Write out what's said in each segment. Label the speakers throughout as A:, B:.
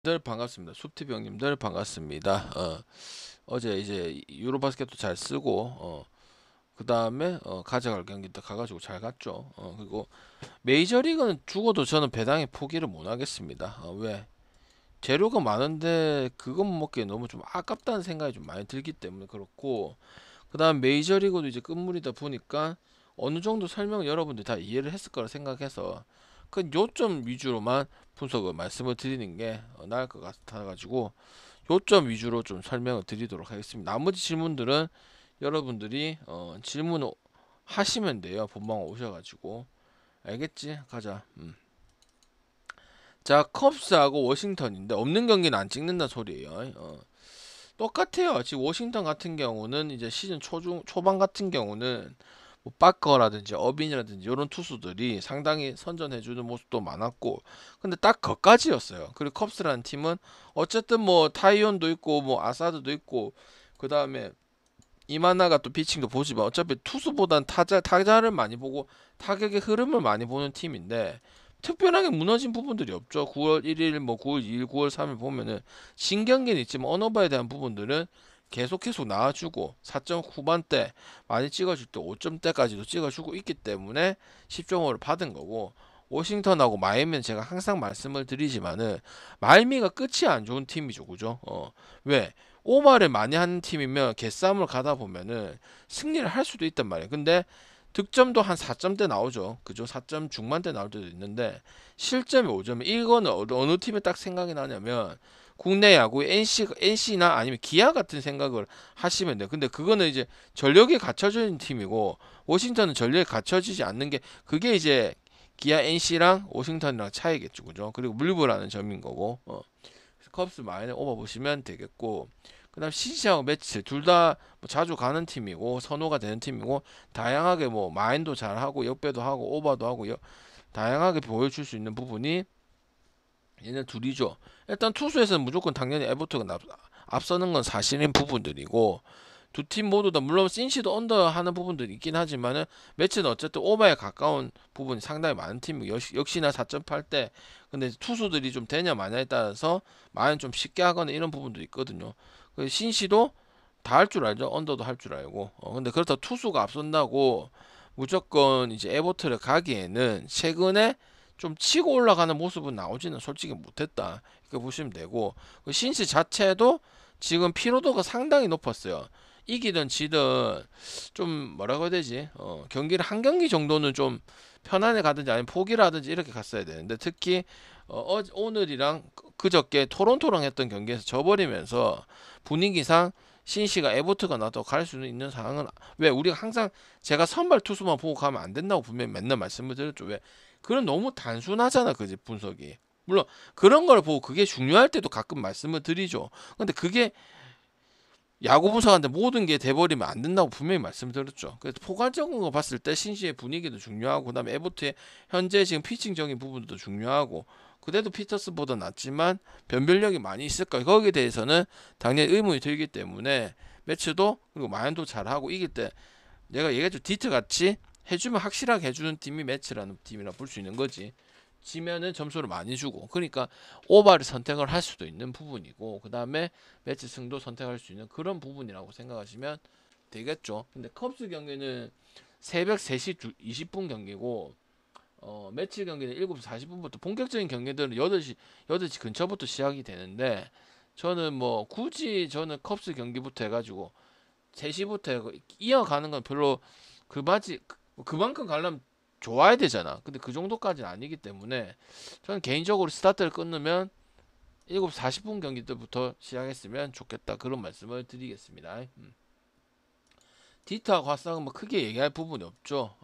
A: 늘 반갑습니다. 숲TV 형님들 반갑습니다. 어제 이제 유로바스켓도 잘 쓰고 그 다음에 가져갈 경기도 가가지고 잘 갔죠. 그리고 메이저리그는 죽어도 저는 배당에 포기를 못 하겠습니다. 왜? 재료가 많은데 그것 먹기에 너무 좀 아깝다는 생각이 좀 많이 들기 때문에 그렇고, 그 다음 메이저리그도 이제 끝물이다 보니까 어느 정도 설명을 여러분들이 다 이해를 했을 거라 생각해서 그 요점 위주로만 분석을 말씀을 드리는 게 나을 것 같아가지고 요점 위주로 좀 설명을 드리도록 하겠습니다. 나머지 질문들은 여러분들이 질문을 하시면 돼요. 본방 오셔가지고. 알겠지? 가자. 자, 컵스하고 워싱턴인데 없는 경기는 안 찍는다 소리예요. 똑같아요. 지금 워싱턴 같은 경우는 이제 시즌 초반 같은 경우는 뭐 빠커라든지 어빈이라든지 이런 투수들이 상당히 선전해주는 모습도 많았고, 근데 딱 거까지였어요. 그리고 컵스라는 팀은 어쨌든 뭐 타이온도 있고 뭐 아사드도 있고, 그 다음에 이마나가 또 피칭도 보지만 어차피 투수보단 타자를 많이 보고 타격의 흐름을 많이 보는 팀인데 특별하게 무너진 부분들이 없죠. 9월 1일, 뭐 9월 2일, 9월 3일 보면은 신경기는 있지만 언어바에 대한 부분들은 계속 나와주고 4점 후반대 많이 찍어줄 때 5점대까지도 찍어주고 있기 때문에 10점으로 받은 거고, 워싱턴하고 마이애미는 제가 항상 말씀을 드리지만은 마이애미가 끝이 안 좋은 팀이죠, 그죠? 왜? 오마를 많이 하는 팀이면 개싸움을 가다 보면은 승리를 할 수도 있단 말이에요. 근데 득점도 한 4점대 나오죠. 그죠? 4점 중반대 나올 때도 있는데 실점이 5점. 이거는 어느 팀에 딱 생각이 나냐면 국내 야구 NC나 아니면 기아 같은 생각을 하시면 돼요. 근데 그거는 이제 전력이 갖춰져 있는 팀이고 워싱턴은 전력이 갖춰지지 않는 게, 그게 이제 기아 NC랑 워싱턴이랑 차이겠죠. 그죠? 그리고 물부라는 점인 거고. 컵스 마인에 오버 보시면 되겠고, 그다음 시시하고 매치 둘 다 뭐 자주 가는 팀이고 선호가 되는 팀이고 다양하게 뭐 마인도 잘하고 역배도 하고 오버도 하고 다양하게 보여줄 수 있는 부분이 얘네 둘이죠. 일단 투수에서는 무조건 당연히 에버트가 앞서는 건 사실인 부분들이고, 두 팀 모두 다 물론 신시도 언더 하는 부분들이 있긴 하지만은 매치는 어쨌든 오버에 가까운 부분이 상당히 많은 팀이고 역시나 4.8대. 근데 투수들이 좀 되냐 마냐에 따라서 많이 좀 쉽게 하거나 이런 부분도 있거든요. 신시도 다 할 줄 알죠. 언더도 할 줄 알고. 근데 그렇다고 투수가 앞선다고 무조건 이제 에버트를 가기에는 최근에 좀 치고 올라가는 모습은 나오지는 솔직히 못했다, 이렇게 보시면 되고, 신시 자체도 지금 피로도가 상당히 높았어요. 이기든 지든 좀 뭐라고 해야 되지? 경기를 한 경기 정도는 좀 편안히 가든지 아니면 포기를 하든지 이렇게 갔어야 되는데, 특히 오늘이랑 그저께 토론토랑 했던 경기에서 져버리면서 분위기상 신시가 에버트가 나도 갈 수는 있는 상황은, 왜 우리가 항상 제가 선발 투수만 보고 가면 안 된다고 분명히 맨날 말씀을 드렸죠. 왜? 그런 너무 단순하잖아, 그지 분석이. 물론 그런 걸 보고 그게 중요할 때도 가끔 말씀을 드리죠. 근데 그게 야구 분석하는데 모든 게 돼버리면 안 된다고 분명히 말씀드렸죠. 그래서 포괄적인 거 봤을 때 신시의 분위기도 중요하고, 그다음에 에버트의 현재 지금 피칭적인 부분도 중요하고, 그래도 피터스보다 낫지만 변별력이 많이 있을까, 거기에 대해서는 당연히 의문이 들기 때문에 매치도 그리고 마인도 잘하고 이길 때 내가 얘기했죠. 디트 같이 해주면 확실하게 해주는 팀이 매치라는 팀이라 볼 수 있는 거지. 지면은 점수를 많이 주고, 그러니까 오바를 선택을 할 수도 있는 부분이고, 그 다음에 매치 승도 선택할 수 있는 그런 부분이라고 생각하시면 되겠죠. 근데 컵스 경기는 새벽 3시 20분 경기고, 매치 경기는 7시 40분부터, 본격적인 경기들은 8시 근처부터 시작이 되는데, 저는 뭐 굳이 저는 컵스 경기부터 해가지고 3시부터 이어가는 건 별로, 그만큼 가려면 좋아야 되잖아. 근데 그 정도까지는 아니기 때문에 저는 개인적으로 스타트를 끊으면 7시 40분 경기 때부터 시작했으면 좋겠다, 그런 말씀을 드리겠습니다. 디트하고 화상은 뭐 크게 얘기할 부분이 없죠.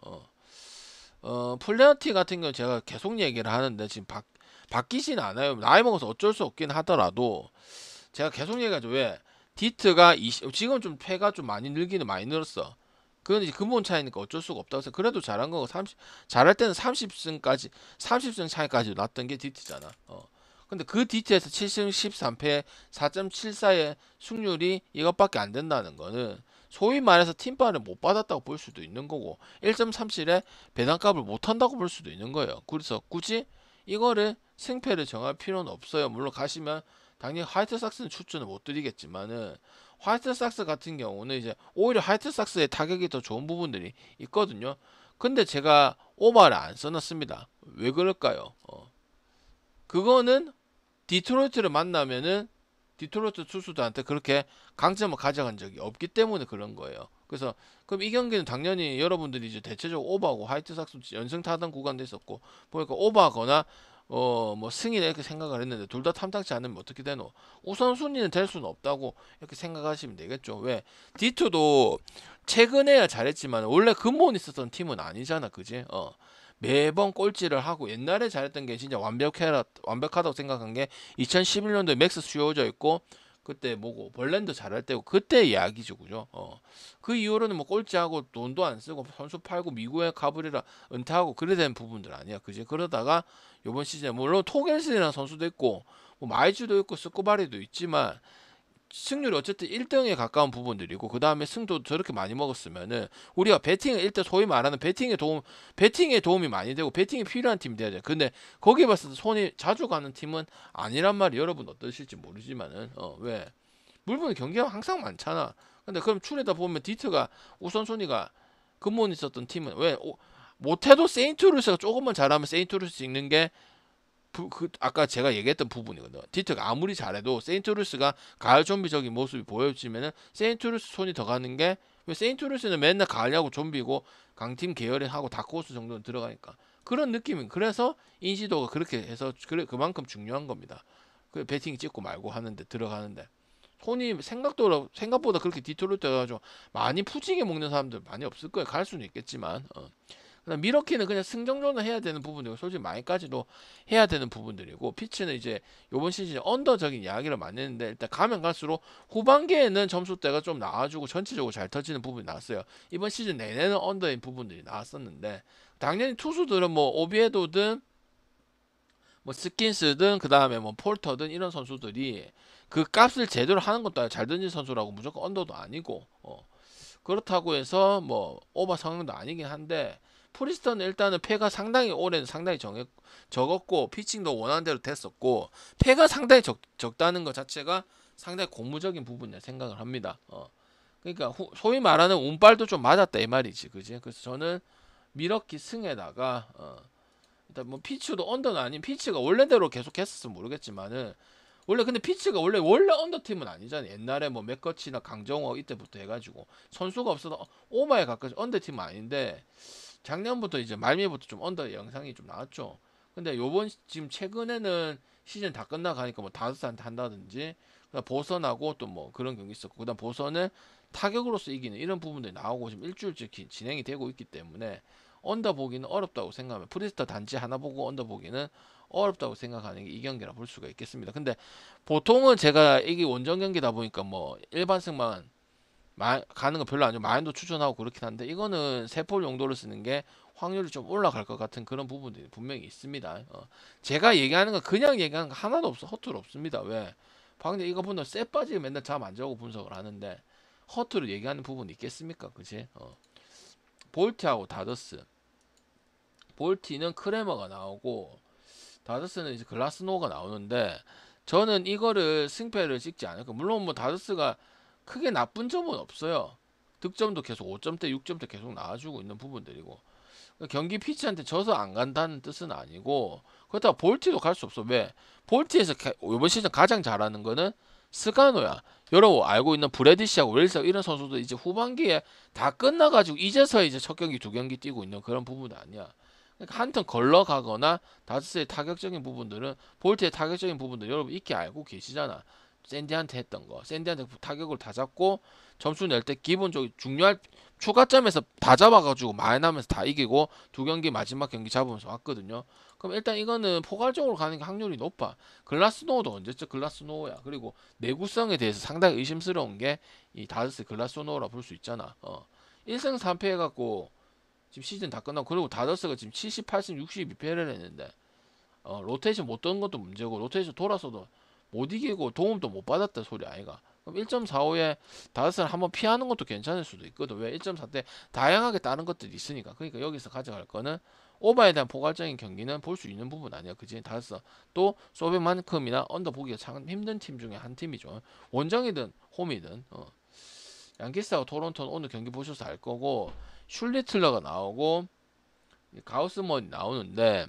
A: 플레어티 같은 경우 제가 계속 얘기를 하는데 지금 바뀌진 않아요. 나이 먹어서 어쩔 수 없긴 하더라도 제가 계속 얘기하죠. 왜? 디트가 지금 좀 패가 좀 많이 늘기는 많이 늘었어. 그건 이제 근본 차이니까 어쩔 수가 없다고 해서 그래도 잘한 거고, 잘할 때는 30승 차이까지 났던 게 디트잖아. 근데 그 디트에서 7승 13패 4.74의 승률이 이것밖에 안 된다는 거는 소위 말해서 팀파를 못 받았다고 볼 수도 있는 거고 1.37에 배당값을 못 한다고 볼 수도 있는 거예요. 그래서 굳이 이거를 승패를 정할 필요는 없어요. 물론 가시면 당연히 화이트삭스는 추천을 못 드리겠지만은 화이트삭스 같은 경우는 이제 오히려 화이트삭스의 타격이 더 좋은 부분들이 있거든요. 근데 제가 오바를 안 써놨습니다. 왜 그럴까요? 그거는 디트로이트를 만나면은 디트로이트 투수들한테 그렇게 강점을 가져간 적이 없기 때문에 그런 거예요. 그래서 그럼 이 경기는 당연히 여러분들이 이제 대체적으로 오버하고 화이트삭스 연승 타던 구간도 있었고 보니까 오버하거나 뭐 승이다 이렇게 생각을 했는데 둘 다 탐탁지 않으면 어떻게 되노? 우선순위는 될 수는 없다고 이렇게 생각하시면 되겠죠. 왜? 디투도 최근에야 잘했지만 원래 근본 있었던 팀은 아니잖아, 그지? 매번 꼴찌를 하고 옛날에 잘했던 게 진짜 완벽하다고 생각한 게 2011년도에 맥스 슈어저 있고 그때 뭐고 벌랜드 잘할 때고 그때 이야기죠, 그죠? 그 이후로는 뭐 꼴찌하고 돈도 안 쓰고 선수 팔고 미국에 가버리라 은퇴하고 그래 된 부분들 아니야, 그지? 그러다가 요번 시즌에 물론 토겔슨이라는 선수도 있고 뭐 마이즈도 있고 스코바리도 있지만 승률이 어쨌든 1등에 가까운 부분들이고 그 다음에 승도 저렇게 많이 먹었으면은 우리가 배팅을 일단 소위 말하는 배팅에 도움이 많이 되고 배팅이 필요한 팀이 돼야 돼. 근데 거기에 봤을 때 손이 자주 가는 팀은 아니란 말이 여러분 어떠실지 모르지만은 왜 물론 경기가 항상 많잖아. 근데 그럼 출에다 보면 디트가 우선순위가 근본 있었던 팀은 왜 못해도 세인트루이스가 조금만 잘하면 세인트루이스 찍는 게 아까 제가 얘기했던 부분이거든요. 디트가 아무리 잘해도 세인트루이스가 가을 좀비적인 모습이 보여지면은 세인트루이스 손이 더 가는 게 왜 세인트루이스는 맨날 가을 야구 좀비고 강팀 계열에 하고 다크호스 정도는 들어가니까 그런 느낌이 그래서 인지도가 그렇게 해서 그만큼 중요한 겁니다. 그 배팅 찍고 말고 하는데 들어가는데 손이 생각보다 그렇게 디트로이트 해가지고 많이 푸지게 먹는 사람들 많이 없을 거예요. 갈 수는 있겠지만 그다음 미러키는 그냥 승정전을 해야 되는 부분이고 솔직히 마이까지도 해야 되는 부분들이고 피치는 이제 요번 시즌 언더적인 이야기를 많이 했는데 일단 가면 갈수록 후반기에는 점수대가 좀 나와주고 전체적으로 잘 터지는 부분이 나왔어요. 이번 시즌 내내는 언더인 부분들이 나왔었는데 당연히 투수들은 뭐 오비에도든 뭐 스킨스든 그 다음에 뭐 폴터든 이런 선수들이 그 값을 제대로 하는 것도 아니고 잘 던진 선수라고 무조건 언더도 아니고 그렇다고 해서 뭐 오버 성능도 아니긴 한데 프리스턴은 일단은 패가 상당히 올해는 상당히 적었고 피칭도 원하는 대로 됐었고 패가 상당히 적다는 것 자체가 상당히 고무적인 부분이라 생각을 합니다. 그러니까 소위 말하는 운빨도 좀 맞았다 이 말이지, 그지? 그래서 저는 미러키 승에다가 일단 뭐 피치도 언더는 아닌 피치가 원래대로 계속 했었으면 모르겠지만은 원래 근데 피치가 원래 언더 팀은 아니잖아요. 옛날에 뭐 맥커치나 강정호 이때부터 해가지고 선수가 없어서 오마에 가까이 언더 팀은 아닌데 작년부터 이제 말미부터 좀 언더 영상이 좀 나왔죠. 근데 요번 지금 최근에는 시즌 다 끝나가니까 뭐 다섯한테 한다든지 그다음 보선하고 또 뭐 그런 경기 있었고 그다음 보선은 타격으로서 이기는 이런 부분들이 나오고 지금 일주일째 진행이 되고 있기 때문에 언더 보기는 어렵다고 생각하면 프리스타 단지 하나 보고 언더 보기는 어렵다고 생각하는 게 이 경기라 볼 수가 있겠습니다. 근데 보통은 제가 이게 원정 경기다 보니까 뭐 일반승만 가는 거 별로 아니고 마인도 추천하고 그렇긴 한데 이거는 세폴 용도로 쓰는 게 확률이 좀 올라갈 것 같은 그런 부분들이 분명히 있습니다. 제가 얘기하는 건 그냥 얘기하는 거 하나도 없어. 허투루 없습니다. 왜? 방금 이거 보면 쎄 빠지게 맨날 잠 안 자고 분석을 하는데 허투루 얘기하는 부분이 있겠습니까? 그치? 볼티하고 다더스. 볼티는 크레머가 나오고 다저스는 이제 글라스노가 나오는데 저는 이거를 승패를 찍지 않을까. 물론 뭐 다저스가 크게 나쁜 점은 없어요. 득점도 계속 5점대, 6점대 계속 나와주고 있는 부분들이고 경기 피치한테 져서 안 간다는 뜻은 아니고 그렇다고 볼티도 갈 수 없어. 왜? 볼티에서 이번 시즌 가장 잘하는 거는 스가노야. 여러분 알고 있는 브래디시하고 웰스 이런 선수도 이제 후반기에 다 끝나가지고 이제서 이제 첫 경기 두 경기 뛰고 있는 그런 부분도 아니야. 그러니까 한 턴 걸러가거나 다스의 타격적인 부분들은 볼트의 타격적인 부분들 여러분 익히 알고 계시잖아. 샌디한테 했던 거. 샌디한테 타격을 다 잡고 점수 낼 때 기본적으로 중요할 추가점에서 다 잡아가지고 많이 나면서 다 이기고 두 경기 마지막 경기 잡으면서 왔거든요. 그럼 일단 이거는 포괄적으로 가는 게 확률이 높아. 글라스노우도 언제적 글라스노우야. 그리고 내구성에 대해서 상당히 의심스러운 게 이 다스 글라스노우라 볼 수 있잖아. 1승 3패 해갖고 지금 시즌 다 끝나고 그리고 다저스가 지금 78승 62패를 했는데 로테이션 못 던 것도 문제고 로테이션 돌아서도 못 이기고 도움도 못 받았다 소리 아이가. 그럼 1.45에 다저스를 한번 피하는 것도 괜찮을 수도 있거든. 왜 1.4 때 다양하게 다른 것들이 있으니까. 그러니까 여기서 가져갈 거는 오바에 대한 포괄적인 경기는 볼 수 있는 부분 아니야, 그지? 다섯 또 소백만큼이나 언더 보기가 참 힘든 팀 중에 한 팀이죠. 원정이든 홈이든. 양키스하고 토론토는 오늘 경기 보셔서 알 거고 슐리틀러가 나오고 가우스먼이 나오는데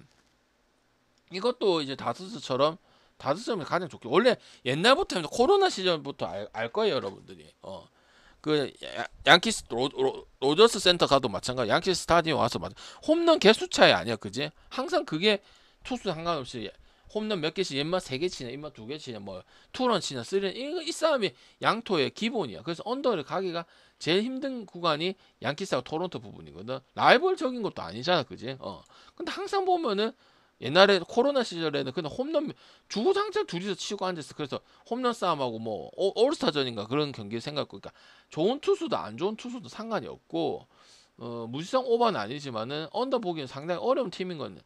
A: 이것도 이제 다스처럼 다스점이 가장 좋게 원래 옛날부터 코로나 시절부터 알 거예요, 여러분들이. 그 양키스 로저스 센터 가도 마찬가지. 양키스 스타디움 와서 홈런 개수 차이 아니야, 그지? 항상 그게 투수 상관없이 홈런 몇 개씩 옛말 3개 치냐, 옛말 2개 치냐, 뭐 투런 치냐, 쓰리런 이 싸움이 양토의 기본이야. 그래서 언더를 가기가 제일 힘든 구간이 양키스하고 토론토 부분이거든. 라이벌적인 것도 아니잖아, 그지? 근데 항상 보면은 옛날에 코로나 시절에는 그냥 홈런 주구장창 둘이서 치고 앉았어. 그래서 홈런 싸움하고 뭐 올스타전인가 그런 경기 생각하고, 그러니까 좋은 투수도 안 좋은 투수도 상관이 없고 무지성 오버는 아니지만은 언더 보기는 상당히 어려운 팀인 건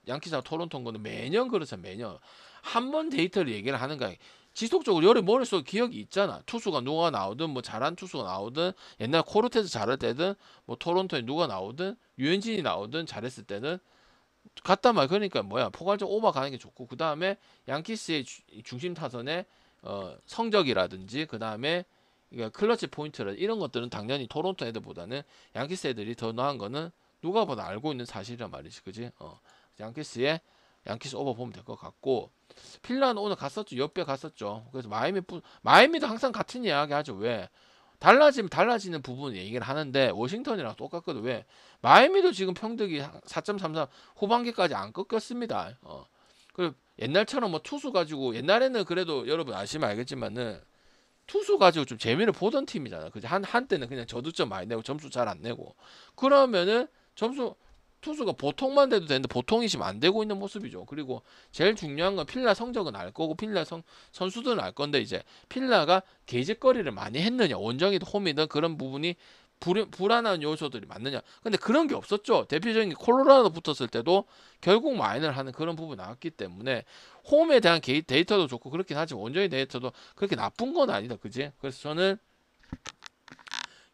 A: 양키스하고 토론토인 거는 매년 그렇잖아. 매년 한 번 데이터를 얘기를 하는 거야. 지속적으로 여러 머릿속에 기억이 있잖아. 투수가 누가 나오든 뭐 잘한 투수가 나오든 옛날 코르테스 잘할 때든 뭐 토론토에 누가 나오든 유현진이 나오든 잘했을 때는 갔단 말. 그러니까 뭐야, 포괄적 오버 가는 게 좋고, 그 다음에 양키스의 중심 타선의 성적이라든지 그 다음에 클러치 포인트라 이런 것들은 당연히 토론토 애들보다는 양키스 애들이 더 나은 거는 누가 봐도 알고 있는 사실이란 말이지, 그지? 양키스 오버 보면 될 것 같고, 필라는 오늘 갔었죠. 옆에 갔었죠. 그래서 마이애미도 항상 같은 이야기 하죠. 왜? 달라지면 달라지는 부분 얘기를 하는데 워싱턴이랑 똑같거든. 왜? 마이애미도 지금 평득이 4.33 후반기까지 안 꺾였습니다. 그리고 옛날처럼 뭐 투수 가지고, 옛날에는 그래도 여러분 아시면 알겠지만은 투수 가지고 좀 재미를 보던 팀이잖아. 그지? 한때는 그냥 저득점 많이 내고 점수 잘 안 내고. 그러면은 점수 투수가 보통만 돼도 되는데 보통이 지금 안 되고 있는 모습이죠. 그리고 제일 중요한 건 필라 성적은 알 거고 필라 선수들은 알 건데, 이제 필라가 계집거리를 많이 했느냐, 원정이든 홈이든 그런 부분이 불안한 요소들이 많느냐. 근데 그런 게 없었죠. 대표적인 게 콜로라도 붙었을 때도 결국 마이너를 하는 그런 부분이 나왔기 때문에 홈에 대한 데이터도 좋고 그렇긴 하지만 원정의 데이터도 그렇게 나쁜 건 아니다, 그지? 그래서 저는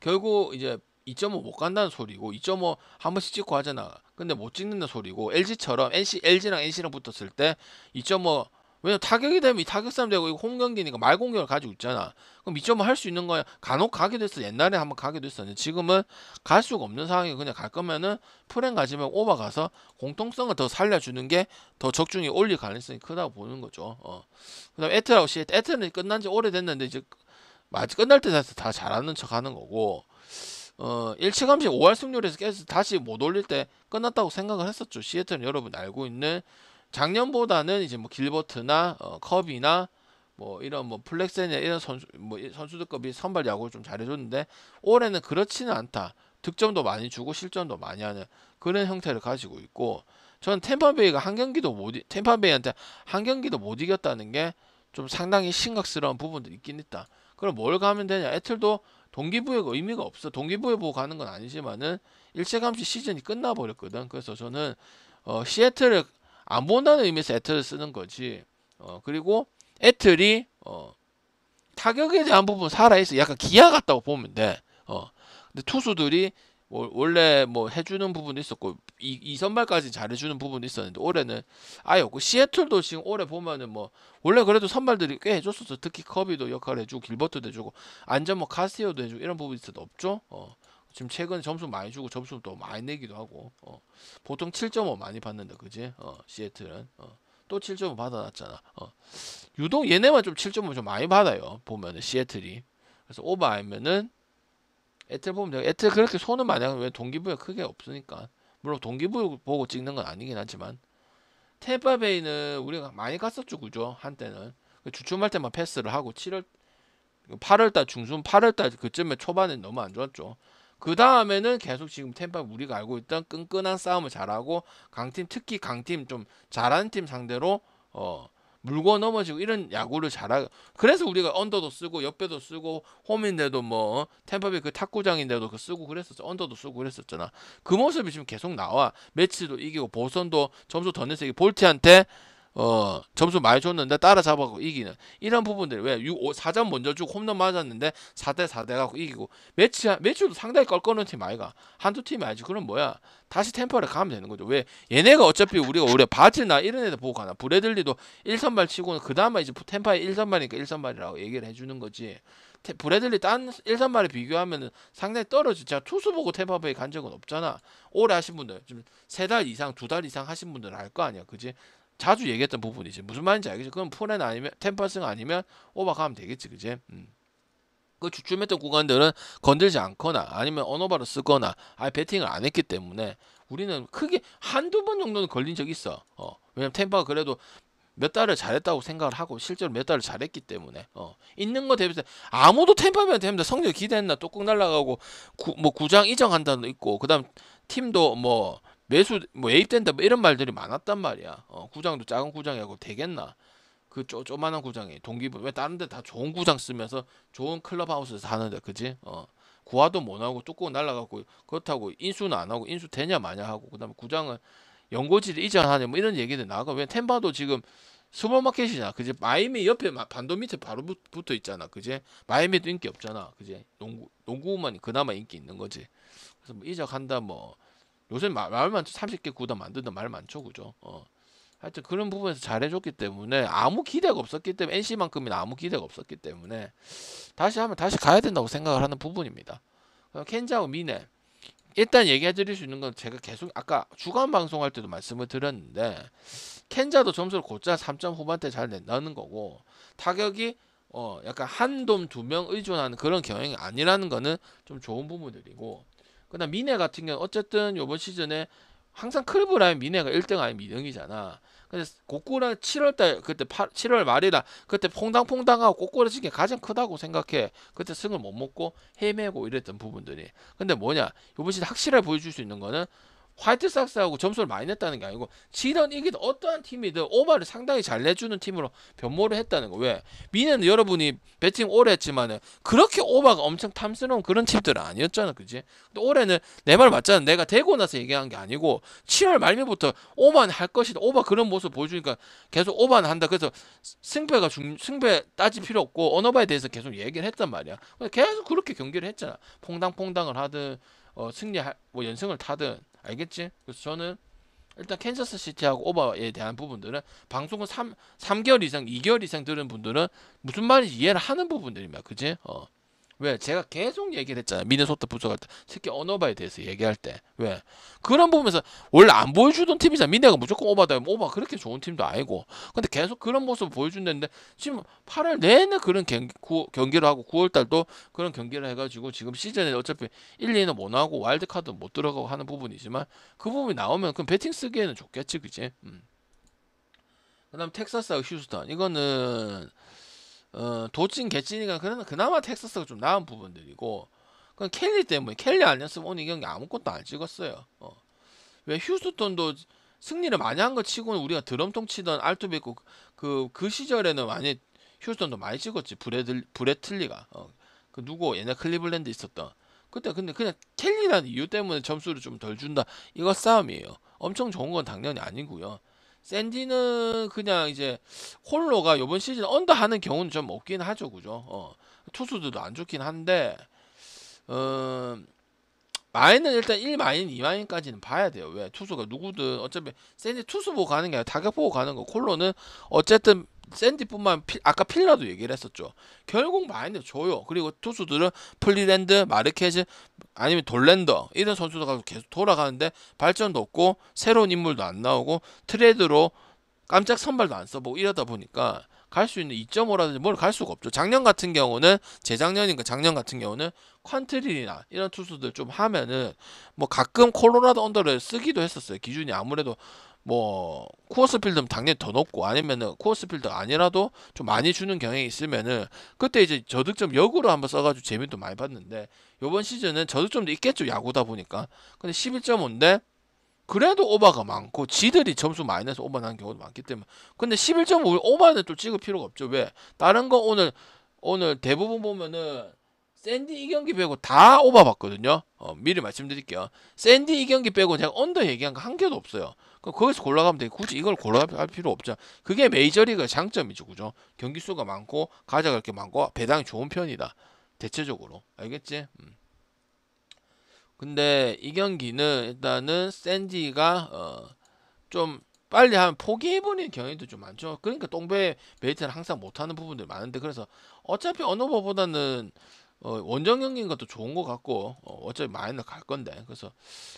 A: 결국 이제 2.5 못 간다는 소리고, 2.5 한 번씩 찍고 하잖아. 근데 못 찍는다는 소리고, LG처럼 LG랑 NC랑 붙었을 때 2.5, 왜냐면 타격이 되면 이 타격 싸움 되고 이거 홈 경기니까 말 공격을 가지고 있잖아. 그럼 2.5 할 수 있는 거야. 간혹 가기도 했어. 옛날에 한번 가기도 했었는데 지금은 갈 수가 없는 상황이, 그냥 갈 거면은 프랭 가지면 오버 가서 공통성을 더 살려주는 게 더 적중이 올릴 가능성이 크다고 보는 거죠. 그다음 에트라고 에트는 끝난 지 오래됐는데 이제 마치 끝날 때 다 잘하는 척 하는 거고, 일찌감치 5할 승률에서 계속 다시 못 올릴 때 끝났다고 생각을 했었죠. 시애틀은 여러분 알고 있는 작년보다는 이제 뭐 길버트나 컵이나 뭐 이런 뭐 플렉센이나 이런 선수들급이 선발 야구를 좀 잘해줬는데 올해는 그렇지는 않다. 득점도 많이 주고 실점도 많이 하는 그런 형태를 가지고 있고, 저는 템파베이가 템파베이한테 한 경기도 못 이겼다는 게 좀 상당히 심각스러운 부분도 있긴 있다. 그럼 뭘 가면 되냐? 애틀도 동기부여가 의미가 없어. 동기부여 보고 가는 건 아니지만은 일체감시 시즌이 끝나버렸거든. 그래서 저는 시애틀을 안 본다는 의미에서 애틀을 쓰는 거지. 그리고 애틀이 타격에 대한 부분 살아있어. 약간 기아 같다고 보면 돼. 근데 투수들이 원래 뭐 해주는 부분도 있었고 이 선발까지 잘해주는 부분도 있었는데 올해는 아예 없고, 시애틀도 지금 올해 보면은 뭐 원래 그래도 선발들이 꽤 해줬었어. 특히 커비도 역할을 해주고 길버트도 해주고 안전 뭐 카스티오도 해주고 이런 부분이 있어도 없죠. 지금 최근에 점수 많이 주고 점수도 많이 내기도 하고 보통 7.5 많이 받는다, 그지? 시애틀은 또 7.5 받아놨잖아. 유독 얘네만 좀 7.5 좀 많이 받아요, 보면은 시애틀이. 그래서 오버 아니면은 애틀 보면 돼요. 애틀 그렇게 손은 많이 하면 왜 동기부여 크게 없으니까. 물론 동기부여 보고 찍는 건 아니긴 하지만 템파베이는 우리가 많이 갔었죠, 그죠? 한때는 주춤할 때만 패스를 하고 8월달 중순 8월달 그쯤에 초반에 너무 안 좋았죠. 그 다음에는 계속 지금 템파 우리가 알고 있던 끈끈한 싸움을 잘하고 강팀, 특히 강팀 좀 잘하는 팀 상대로 물고 넘어지고 이런 야구를 잘하고, 그래서 우리가 언더도 쓰고 옆에도 쓰고 홈인데도 뭐 템파베이 그 탁구장인데도 그 쓰고 그랬었죠. 언더도 쓰고 그랬었잖아. 그 모습이 지금 계속 나와. 매치도 이기고 보선도 점수 더 내서 볼트한테 점수 많이 줬는데 따라잡아고 이기는 이런 부분들 왜 4점 먼저 주고 홈런 맞았는데 4대 4대 갖고 이기고 매치도 상당히 껄끄러운 팀 아이가 한두 팀이 아니지. 그럼 뭐야 다시 템포를 가면 되는 거죠. 왜 얘네가 어차피 우리가 바질나 이런 애들 보고 가나 브래들리도 1선발 치고는 그 다음에 이제 템파의 1선발이니까 1선발이라고 얘기를 해주는 거지. 브래들리 딴 1선발에 비교하면은 상당히 떨어지. 제가 투수 보고 템파베이 간 적은 없잖아. 오래 하신 분들 좀 3달 이상 2달 이상 하신 분들은 알 거 아니야, 그지? 자주 얘기했던 부분이지. 무슨 말인지 알겠지? 그럼 푸렌 아니면 템퍼승 아니면 오버 가면 되겠지, 그지? 그 주춤했던 구간들은 건들지 않거나 아니면 언어바로 쓰거나 아예 배팅을 안 했기 때문에 우리는 크게 한두 번 정도는 걸린 적이 있어. 왜냐면 템퍼가 그래도 몇 달을 잘했다고 생각을 하고 실제로 몇 달을 잘했기 때문에 있는 거 대비해서 아무도 템퍼면 됩니다. 성적 기대했나 뚝뚝 날라가고 뭐 구장 이정한다는 있고 그다음 팀도 뭐 매수 뭐 예입된다 뭐 이런 말들이 많았단 말이야. 구장도 작은 구장이고 되겠나? 그 조만한 구장이 동기부 왜 다른 데 다 좋은 구장 쓰면서 좋은 클럽하우스에서 하는데 그지? 구화도 못 하고 뚜껑 날라가고 그렇다고 인수는 안 하고 인수 되냐 마냐 하고 그다음에 구장은 연고지를 이전하냐 뭐 이런 얘기들 나가. 왜 템바도 지금 슈퍼마켓이잖아, 그지? 마이애미 옆에 반도 밑에 바로 붙어 있잖아, 그지? 마이애미도 인기 없잖아, 그지? 농구만 그나마 인기 있는 거지. 그래서 뭐 이적한다 뭐 요새 말 많죠. 30개 구단 만든다 말 많죠, 그죠? 하여튼 그런 부분에서 잘해줬기 때문에 아무 기대가 없었기 때문에 NC만큼이나 아무 기대가 없었기 때문에 다시 하면 다시 가야 된다고 생각을 하는 부분입니다. 켄자하고 미네 일단 얘기해드릴 수 있는 건 제가 계속 아까 주간 방송할 때도 말씀을 드렸는데 켄자도 점수를 곧잘 3점 후반대 잘 낸다는 거고 타격이 약간 한 돔 두 명 의존하는 그런 경향이 아니라는 거는 좀 좋은 부분들이고 그다음 미네 같은 경우는 어쨌든 이번 시즌에 항상 클브라인 미네가 1등 아닌 2등이잖아. 근데 고꾸라 7월달 그때 7월 말이라 그때 퐁당퐁당하고 꼬꾸라진 게 가장 크다고 생각해. 그때 승을 못 먹고 헤매고 이랬던 부분들이. 근데 뭐냐 이번 시즌 확실하게 보여줄 수 있는 거는 화이트삭스하고 점수를 많이 냈다는 게 아니고 지던 이기던 어떠한 팀이든 오버를 상당히 잘 내주는 팀으로 변모를 했다는 거. 왜? 미네는 여러분이 배팅 오래 했지만은 그렇게 오버가 엄청 탐스러운 그런 팀들은 아니었잖아, 그지? 근데 올해는 내 말 맞잖아. 내가 되고 나서 얘기한 게 아니고 7월 말미부터 오버는 할 것이다. 오버 그런 모습 보여주니까 계속 오버는 한다. 그래서 승패 따질 필요 없고 언어바에 대해서 계속 얘기를 했단 말이야. 계속 그렇게 경기를 했잖아. 퐁당퐁당을 하든 뭐 연승을 타든 알겠지? 그래서 저는 일단 캔자스 시티하고 오버에 대한 부분들은 방송을 3개월 이상 2개월 이상 들은 분들은 무슨 말인지 이해를 하는 부분들입니다, 그지? 왜? 제가 계속 얘기를 했잖아요. 미네소타 부서갈 때. 특히 언어바에 대해서 얘기할 때. 왜? 그런 부분에서 원래 안 보여주던 팀이잖아. 미네가 무조건 오바다. 오바 그렇게 좋은 팀도 아니고. 근데 계속 그런 모습을 보여준다는데 지금 8월 내내 그런 경기를 하고 9월달도 그런 경기를 해가지고 지금 시즌에 어차피 1, 2는 못 나오고 와일드카드 못 들어가고 하는 부분이지만 그 부분이 나오면 그럼 배팅 쓰기에는 좋겠지, 그치? 그 다음 텍사스하고 휴스턴. 이거는 도찐 개찐이가 그나마 텍사스가 좀 나은 부분들이고 그건 켈리 때문에 켈리 아니었으면 오늘 이 경기 아무것도 안 찍었어요. 왜 휴스턴도 승리를 많이 한 거 치고는 우리가 드럼통 치던 알투베 있고 그 시절에는 많이 휴스턴도 많이 찍었지. 브레틀리가 그 누구 옛날 클리블랜드 있었던 그때 근데 그냥 켈리라는 이유 때문에 점수를 좀 덜 준다 이거 싸움이에요. 엄청 좋은 건 당연히 아니고요. 샌디는 그냥 이제 홀로가 이번 시즌 언더 하는 경우는 좀 없긴 하죠, 그죠? 투수들도 안 좋긴 한데 마인은 일단 1마인, 2마인까지는 봐야 돼요. 왜? 투수가 누구든 어차피 샌디 투수 보고 가는 게 아니라 타격 보고 가는 거. 콜로는 어쨌든 샌디뿐만 아까 필라도 얘기를 했었죠. 결국 마인을 줘요. 그리고 투수들은 플리랜드, 마르케즈 아니면 돌랜더 이런 선수가 계속 돌아가는데 발전도 없고 새로운 인물도 안 나오고 트레이드로 깜짝 선발도 안 써보고 이러다 보니까 갈 수 있는 2.5라든지 뭘 갈 수가 없죠. 작년 같은 경우는 재작년인가 작년 같은 경우는 퀀트릴이나 이런 투수들 좀 하면은 뭐 가끔 콜로라도 언더를 쓰기도 했었어요. 기준이 아무래도 뭐 쿠어스필드면 당연히 더 높고 아니면은 쿠어스필드 아니라도 좀 많이 주는 경향이 있으면은 그때 이제 저득점 역으로 한번 써가지고 재미도 많이 봤는데 요번 시즌은 저득점도 있겠죠. 야구다 보니까. 근데 11.5인데 그래도 오버가 많고 지들이 점수 많이 내서 오버 나는 경우도 많기 때문에 근데 11.5 오버는 또 찍을 필요가 없죠. 왜? 다른 거 오늘 대부분 보면은 샌디 이 경기 빼고 다 오버 봤거든요. 미리 말씀드릴게요. 샌디 이 경기 빼고 제가 언더 얘기한 거 한 개도 없어요. 거기서 골라가면 돼. 굳이 이걸 골라갈 필요 없죠. 그게 메이저리그의 장점이죠, 그죠? 경기 수가 많고 가져갈 게 많고 배당이 좋은 편이다. 대체적으로 알겠지? 근데 이 경기는 일단은 샌디가 좀 빨리 하면 포기해버리는 경향도 좀 많죠. 그러니까 똥배 메이트는 항상 못하는 부분들이 많은데 그래서 어차피 어느 거보다는 원정 경기인 것도 좋은 것 같고 어차피 마인을 갈 건데 그래서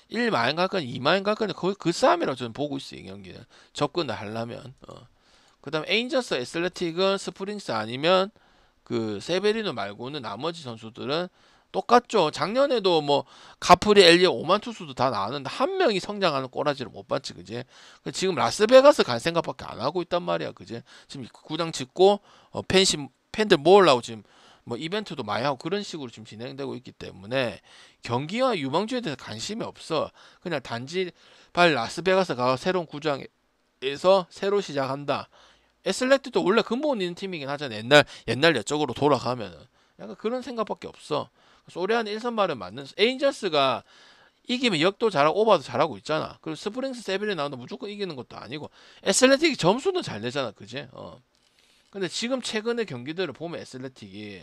A: 1 마인 갈 건지 2 마인 갈 건지 거의 그 싸움이라고 저는 보고 있어요. 이 경기는 접근을 하려면 그 다음에 에인저스 애슬레틱은 스프링스 아니면 그 세베리노 말고는 나머지 선수들은 똑같죠. 작년에도 뭐 카프리, 엘리오, 오만 투수도 다 나왔는데 한 명이 성장하는 꼬라지를 못 봤지, 그지? 지금 라스베가스 갈 생각밖에 안 하고 있단 말이야, 그지? 지금 구장 짓고 팬들 모으려고 지금 뭐 이벤트도 많이 하고 그런 식으로 지금 진행되고 있기 때문에 경기와 유망주에 대해서 관심이 없어. 그냥 단지 빨리 라스베가스 가서 새로운 구장에서 새로 시작한다. 애슬레틱도 원래 근본 있는 팀이긴 하잖아. 옛날 옛적으로 돌아가면은 약간 그런 생각밖에 없어. 소리아는 일선발은 맞는 에인저스가 이기면 역도 잘하고 오버도 잘하고 있잖아. 그리고 스프링스 세빌리 나오는데 무조건 이기는 것도 아니고 애슬레틱이 점수는 잘 내잖아, 그지? 근데 지금 최근의 경기들을 보면 애슬레틱이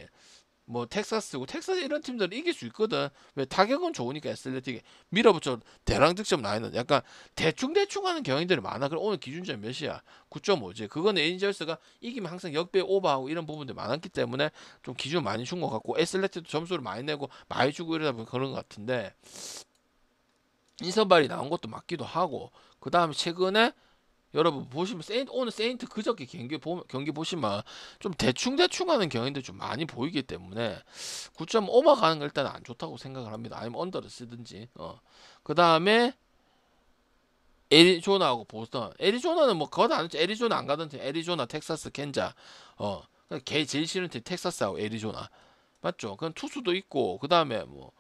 A: 뭐 텍사스 이런 팀들은 이길 수 있거든. 왜 타격은 좋으니까 애슬레틱이 밀어붙여 대량 득점 나이는 약간 대충 하는 경향들이 많아. 그럼 오늘 기준점 몇이야? 9.5지. 그거는 에인저스가 이기면 항상 역배 오버하고 이런 부분들이 많았기 때문에 좀 기준 많이 준 것 같고 애슬레틱도 점수를 많이 내고 많이 주고 이러다 보니 그런 것 같은데 인선발이 나온 것도 맞기도 하고 그 다음에 최근에 여러분 보시면 오늘 세인트 그저께 경기 보시면 좀 대충 하는 경향도 좀 많이 보이기 때문에 9.5마 가는 거 일단 안 좋다고 생각을 합니다. 아니면 언더를 쓰든지. 그 다음에 애리조나하고 보스턴. 애리조나는 뭐 거다 안 했지. 애리조나 안 가던 팀. 애리조나, 텍사스, 켄자. 걔 제일 싫은 팀 텍사스하고 애리조나. 맞죠? 그럼 투수도 있고 그 다음에 뭐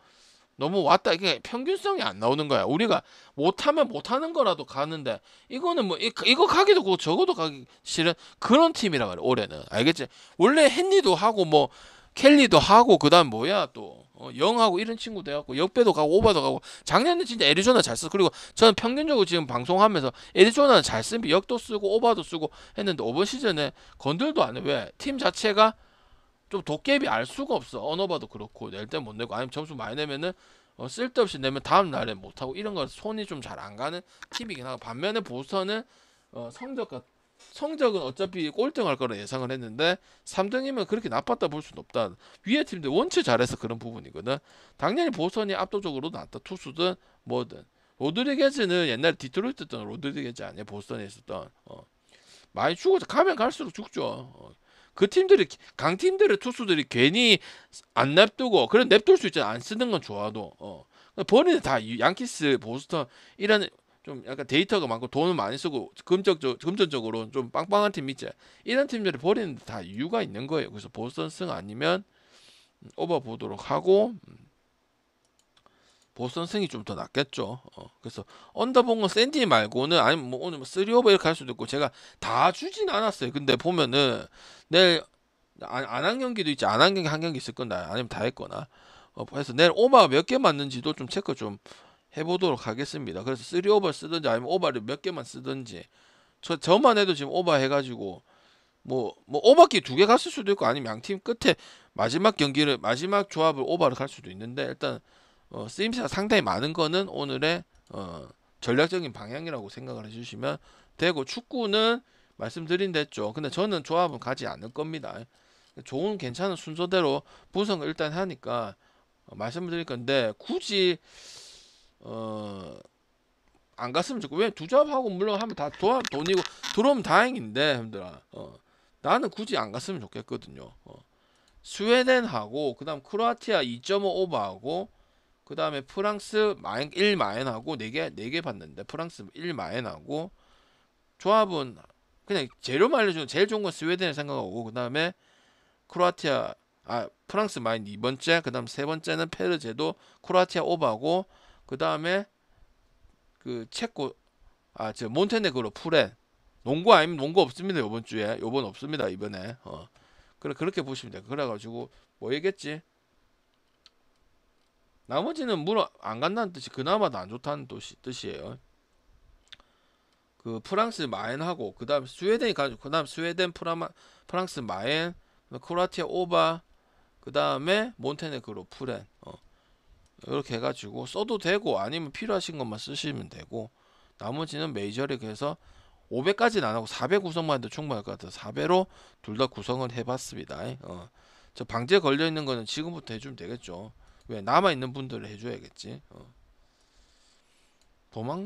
A: 너무 왔다 이게 평균성이 안 나오는 거야. 우리가 못하면 못하는 거라도 가는데 이거는 뭐 이거 가기도 고 저거도 가기 싫은 그런 팀이라 말이야. 올해는 알겠지? 원래 헨리도 하고 뭐 켈리도 하고 그다음 뭐야 또 영하고 이런 친구도 해갖고 역배도 가고 오바도 가고 작년에 진짜 애리조나 잘 썼어. 그리고 저는 평균적으로 지금 방송하면서 애리조나는 잘 쓰면 역도 쓰고 오바도 쓰고 했는데 오번 시즌에 건들도 안 해. 왜? 팀 자체가 좀 도깨비 알 수가 없어. 언어봐도 그렇고 낼 때 못 내고 아니면 점수 많이 내면은 쓸데없이 내면 다음 날에 못하고 이런 거 손이 좀 잘 안 가는 팀이긴 하고 반면에 보스턴은 성적은 어차피 꼴등할 거라 예상을 했는데 3등이면 그렇게 나빴다 볼 수는 없다. 위에 팀들 원체 잘해서 그런 부분이거든. 당연히 보스턴이 압도적으로 낫다. 투수든 뭐든. 로드리게즈는 옛날 디트로이트 있던 로드리게즈 아니야 보스턴에 있었던 많이 죽어서 가면 갈수록 죽죠. 그 팀들이 강팀들의 투수들이 괜히 안 냅두고 그래 냅둘 수 있잖아. 안 쓰는 건 좋아도 버리는 다 양키스 보스턴 이런 좀 약간 데이터가 많고 돈을 많이 쓰고 금전적으로 좀 빵빵한 팀 있지. 이런 팀들이 버리는 데 다 이유가 있는 거예요. 그래서 보스턴 승 아니면 오버 보도록 하고 보스턴 승이 좀 더 낫겠죠. 그래서 언더본 건 샌디 말고는 아니면 뭐 오늘 뭐 3오버 이렇게 할 수도 있고 제가 다 주진 않았어요. 근데 보면은 내일 안 한 경기도 있지. 안 한 경기 한 경기 있을 건다. 아니면 다 했거나. 그래서 내일 오버가 몇 개 맞는지도 좀 체크 좀 해보도록 하겠습니다. 그래서 3오버 쓰든지 아니면 오버를 몇 개만 쓰든지 저만 해도 지금 오버 해가지고 뭐 오버기 2개 갔을 수도 있고 아니면 양팀 끝에 마지막 조합을 오버를 갈 수도 있는데 일단 쓰임새가 상당히 많은 거는 오늘의 전략적인 방향이라고 생각을 해주시면 되고 축구는 말씀드린 됐죠. 근데 저는 조합은 가지 않을 겁니다. 좋은 괜찮은 순서대로 분석을 일단 하니까 말씀을 드릴 건데 굳이 안 갔으면 좋고 왜 두 조합하고 물론 하면 다 조합 돈이고 들어오면 다행인데 형들아 나는 굳이 안 갔으면 좋겠거든요. 스웨덴하고 그 다음 크로아티아 2.5 오버하고 그 다음에 프랑스 1 마인하고 4개 봤는데 프랑스 1 마인하고 조합은 그냥 재료만 알려주는 제일 좋은 건 스웨덴을 생각하고 그 다음에 프랑스 마인 2번째 그 다음 3번째는 페르제도 크로아티아 오버하고 그 다음에 그 체코 저 몬테네그로 프렌 농구 아니면 농구 없습니다. 이번 주에 요번 없습니다. 이번에 그렇게 보시면 돼요. 그래가지고 뭐 얘겠지 나머지는 물론 안 간다는 뜻이 그나마도 안 좋다는 뜻이에요. 그 프랑스 마엔하고 그다음 스웨덴이 가지고 그다음 스웨덴 프랑스 마엔 크로아티아 오바 그다음에 몬테네그로 프렌 이렇게 해가지고 써도 되고 아니면 필요하신 것만 쓰시면 되고 나머지는 메이저리그 해서 500까지는 안 하고 400 구성만 해도 충분할 것 같아서 4배로 둘 다 구성을 해봤습니다. 저 방제 걸려 있는 거는 지금부터 해주면 되겠죠. 왜 남아 있는 분들을 해줘야겠지. 도망